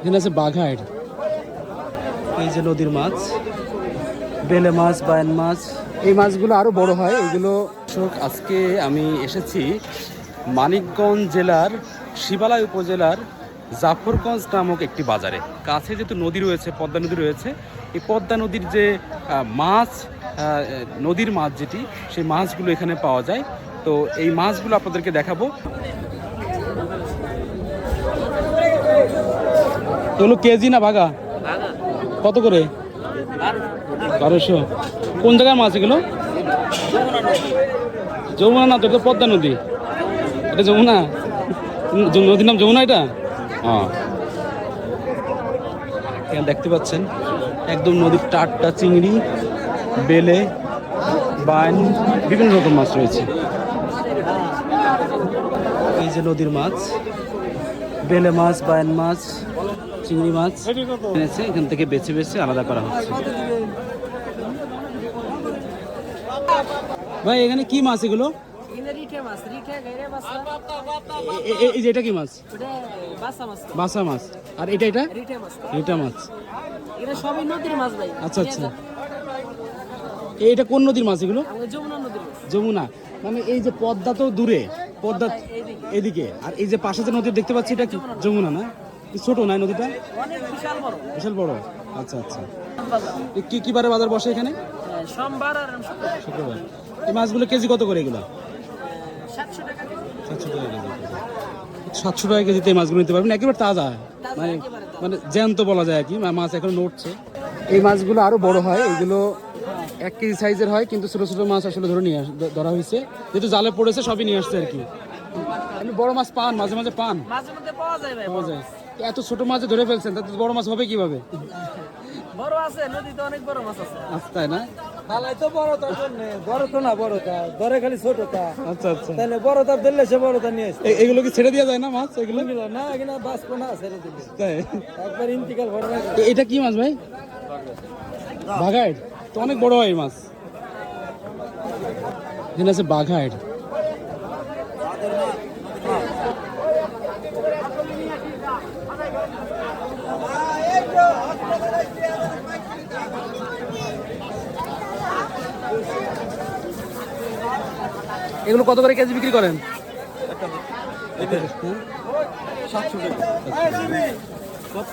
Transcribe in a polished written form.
এখানে আছে বাঘাইড়। এই যে নদীর মাছ, বেলে মাছ, বায়ান মাছ। এই মাছগুলো আরো বড় হয় এগুলো। আজকে আমি এসেছি মানিকগঞ্জ জেলার শিবালয় উপজেলার জাফরগঞ্জ নামক একটি বাজারে। কাছে যেহেতু নদী রয়েছে, পদ্মা নদী রয়েছে, এই পদ্মা নদীর যে মাছ, নদীর মাছ যেটি, সেই মাছগুলো এখানে পাওয়া যায়। তো এই মাছগুলো আপনাদেরকে দেখাবো। এগুলো কেজি না ভাগা? কত করে? 1200। কোন জায়গার মাছ এগুলো? যমুনা না তো, এটা পদ্মা নদী। এটা যমুনা, নদীর নাম যমুনা এটা? হ্যাঁ, এখানে দেখতে পাচ্ছেন একদম নদীর টাটকা চিংড়ি, বেলে, বাইন, বিভিন্ন রকম মাছ রয়েছে। এই যে নদীর মাছ, বেলে মাছ, বায়ান মাছ, চিংড়ি মাছ এনেছে, এখান থেকে বেছে বেছে আলাদা করা হচ্ছে। ভাই এখানে কি মাছ এগুলো? এই যে এটা কি মাছ? বাসা মাছ। আর এটা রিটা মাছ। আচ্ছা আচ্ছা, এটা কোন নদীর মাছ এগুলো? যমুনা। মানে এই যে পদ্মা তো দূরে, পদ্মা এদিকে, আর এই যে পাশে যে নদী দেখতে পাচ্ছি এটা যমুনা না? ছোট না নদীটা? বিশাল বড়। আচ্ছা আচ্ছা, কি কি বারে বাজার বসে এখানে? সোমবার আর শুক্রবার। এই মাছগুলো কেজি কত করে এগুলো? 700 টাকা কেজি। 700 টাকা কেজি। 700 টাকা কেজিতে এই মাছগুলো নিতে পারবেন, একেবারে তাজা, মানে মানে জ্যান্ত বলা যায় আর কি, মাছ এখন নড়ছে। এই মাছগুলো আরো বড় হয়, এগুলো 1 কেজি সাইজের হয়, কিন্তু ছোট ছোট মাছ আসলে ধরা হয়েছে, যেহেতু জালে পড়েছে সবই নিয়ে আসছে আর কি। আপনি বড় মাছ পান মাঝে মাঝে? পান, মাঝে মধ্যে পাওয়া যায় ভাই। পাওয়া যায়। এত ছোট মাছ ধরে ফেলছেন, তাতে বড় মাছ হবে কিভাবে? বড় আছে, নদীতে অনেক বড় মাছ আছে। আচ্ছা, তাই না? খালাই তো বড়টা জন্য, বড়টা না বড়টা ধরে খালি ছোটটা। আচ্ছা আচ্ছা, তাহলে বড়টা দিলে সে বড়টা নিয়ে আসছে। এগুলো কি ছেড়ে দেওয়া যায় না মাছ এগুলো? না এখানে বাঁচবো না, ছেড়ে দিলে তাই? একবার ইন্তিকাল ভরে রাখবে। এটা কি মাছ ভাই? বাঘাইড় তো অনেক বড় হয় এই মাছ। এখানে আছে বাঘাইড়। এগুলো কত করে কেজি বিক্রি করেন? 700 টাকা। কত?